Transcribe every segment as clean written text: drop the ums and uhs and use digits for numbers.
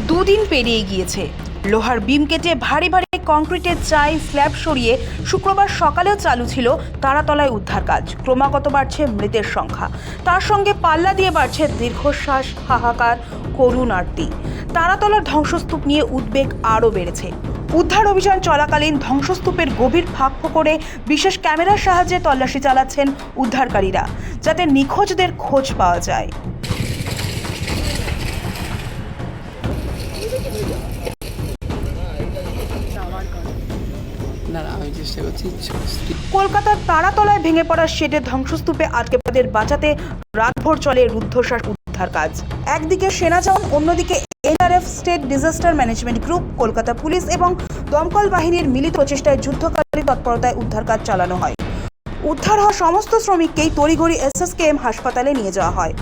দুদিন পেরিয়ে গিয়েছে, লোহার বিম কেটে ভারী ভারী কংক্রিটের চাই স্ল্যাব সরিয়ে শুক্রবার সকালেও চালু ছিল তারাতলায় উদ্ধার কাজ। ক্রমাগত বাড়ছে মৃতের সংখ্যা, তার সঙ্গে পাল্লা দিয়ে বাড়ছে দীর্ঘশ্বাস, হাহাকার, করুণ আরতি। তারাতলার ধ্বংসস্তূপ নিয়ে উদ্বেগ আরও বেড়েছে। উদ্ধার অভিযান চলাকালীন ধ্বংসস্তূপের গভীর ফাঁক ফোকরে বিশেষ ক্যামেরার সাহায্যে তল্লাশি চালাচ্ছেন উদ্ধারকারীরা, যাতে নিখোঁজদের খোঁজ পাওয়া যায়। কলকাতার তারাতলায় ভেঙে পড়া শেডের ধ্বংসস্তূপে আটকে পড়াদের বাঁচাতে রাতভর চলে রুদ্ধশ্বাস উদ্ধার কাজ। একদিকে সেনা জওয়ান, অন্যদিকে NDRF, state disaster management group, Kolkata police এবং দমকল বাহিনীর মিলিত প্রচেষ্টায় যুদ্ধকালী তৎপরতায় উদ্ধার কাজ চালানো হয়। উদ্ধার হওয়া সমস্ত শ্রমিককেই তড়িঘড়ি এসএসকেএম হাসপাতালে নিয়ে যাওয়া হয়।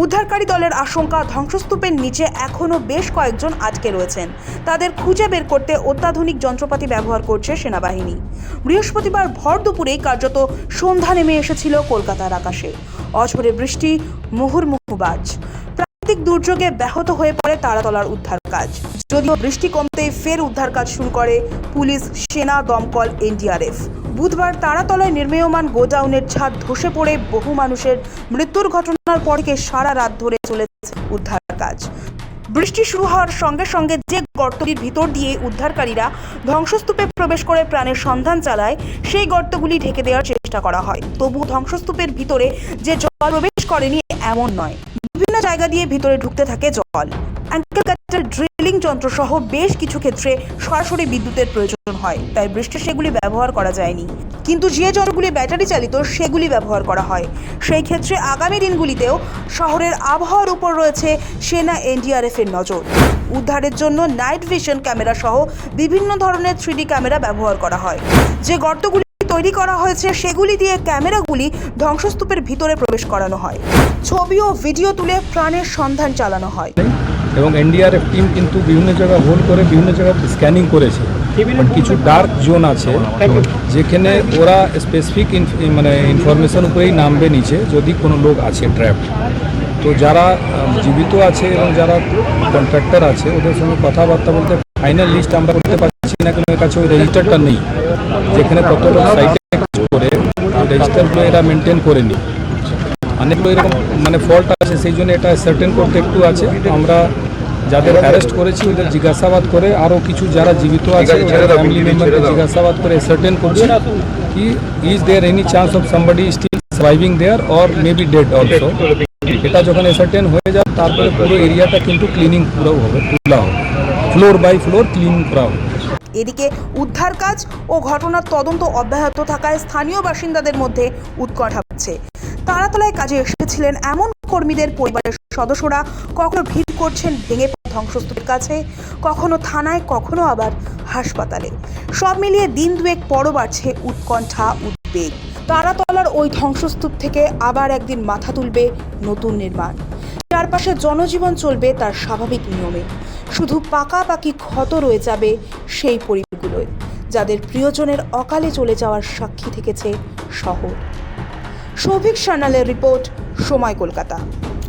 উদ্ধারকারী দলের আশঙ্কা, ধ্বংসস্তূপের নিচে এখনও বেশ কয়েকজন আটকে রয়েছেন। তাদের খুঁজে বের করতে অত্যাধুনিক যন্ত্রপাতি ব্যবহার করছে সেনাবাহিনী। বৃহস্পতিবার ভর দুপুরেই কার্যত সন্ধ্যা নেমে এসেছিল কলকাতার আকাশে। অঝোরে বৃষ্টি, মুহুর্মুহু বাজ। প্রাকৃতিক দুর্যোগে ব্যাহত হয়ে পড়ে তারাতলার উদ্ধার কাজ। যদিও বৃষ্টি কমতেই ফের উদ্ধার কাজ শুরু করে পুলিশ, সেনা, দমকল, এনডিআরএফ। বুধবার তারাতলায় নির্মীয়মান গোডাউনের ছাদ ধসে পড়ে বহু মানুষের মৃত্যুর ঘটনার পর থেকে সারা রাত ধরে চলেছে উদ্ধার কাজ। বৃষ্টি শুরু হওয়ার সঙ্গে সঙ্গে যে গর্তটির ভিতর দিয়ে উদ্ধারকারীরা ধ্বংসস্তূপে প্রবেশ করে প্রাণের সন্ধান চালায়, সেই গর্তগুলি ঢেকে দেওয়ার চেষ্টা করা হয়। তবু ধ্বংসস্তূপের ভিতরে যে জল প্রবেশ করেনি এমন নয়, বিভিন্ন জায়গা দিয়ে ভিতরে ঢুকতে থাকে জল। অ্যাঙ্কেল কাটার, ড্রিলিং যন্ত্র সহ বেশ কিছু ক্ষেত্রে সরাসরি বিদ্যুতের প্রয়োজন হয়, তাই বৃষ্টি সেগুলি ব্যবহার করা যায়নি। কিন্তু যে যন্ত্রগুলি ব্যাটারি চালিত সেগুলি ব্যবহার করা হয়। সেই ক্ষেত্রে আগামী দিনগুলিতেও শহরের আবহাওয়ার উপর রয়েছে সেনা, এনডিআরএফ এর নজর। উদ্ধারের জন্য নাইট ভিশন ক্যামেরা সহ বিভিন্ন ধরনের 3D ক্যামেরা ব্যবহার করা হয়। যে গর্তগুলি তৈরি করা হয়েছে সেগুলি দিয়ে ক্যামেরাগুলি ধ্বংসস্তূপের ভিতরে প্রবেশ করানো হয়। ছবি ও ভিডিও তুলে প্রাণের সন্ধান চালানো হয়। এবং এনডিআরএফ টিম কিন্তু বিভিন্ন জায়গা হোল করে বিভিন্ন জায়গায় স্ক্যানিং করেছে। কিছু ডার্ক জোন আছে যেখানে ওরা স্পেসিফিক ইনফরমেশন উপরেই নামবে নিচে যদি কোনো লোক আছে ট্র্যাপ। তো যারা জীবিত আছে এবং যারা কন্ট্রাক্টর আছে ওদের সঙ্গে কথাবার্তা বলতে ফাইনাল লিস্ট আমরা করতে পারছি না, কিন্তু এর কাছে ওই রেজিস্টারটা নেই যেখানে কত লোক সাইটে করে রেজিস্টারগুলো এরা মেনটেন করেনি। অনেকগুলো এরকম ফল্ট আছে, সেই জন্য এটা সার্টেন করতে একটু আছে। আমরা যাদের অ্যারেস্ট করেছি ওদের জিজ্ঞাসাবাদ করে আরও কিছু যারা জীবিত আছে ফ্যামিলি মেম্বারকে জিজ্ঞাসাবাদ করে সার্টেন করছি কি is there any chance of somebody still surviving there or maybe dead also. এটা যখন সার্টেন হয়ে যায় তারপরে পুরো এরিয়াটা কিন্তু ক্লিনিং পুরো হবে, তোলা হবে, ফ্লোর বাই ফ্লোর ক্লিন করা হবে। এদিকে উদ্ধার কাজ ও ঘটনার তদন্ত অব্যাহত থাকায় স্থানীয় বাসিন্দাদের মধ্যে উৎকণ্ঠা বাড়ছে। তারাতলায় কাজে এসেছিলেন এমন কর্মীদের পরিবারের সদস্যরা কখনো ভিড় করছেন ভেঙে ধ্বংসস্তূপের কাছে, কখনো থানায়, কখনো আবার হাসপাতালে। সব মিলিয়ে দিন দুয়েক পরও বাড়ছে উৎকণ্ঠা, উদ্বেগ। তারাতলার ওই ধ্বংসস্তূপ থেকে আবার একদিন মাথা তুলবে নতুন নির্মাণ। চারপাশে জনজীবন চলবে তার স্বাভাবিক নিয়মে। শুধু পাকাপাকি ক্ষত রয়ে যাবে সেই পরিবারগুলোয়, যাদের প্রিয়জনের অকালে চলে যাওয়ার সাক্ষী থেকেছে শহর। সৌভিক সান্যালের রিপোর্ট, সময় কলকাতা।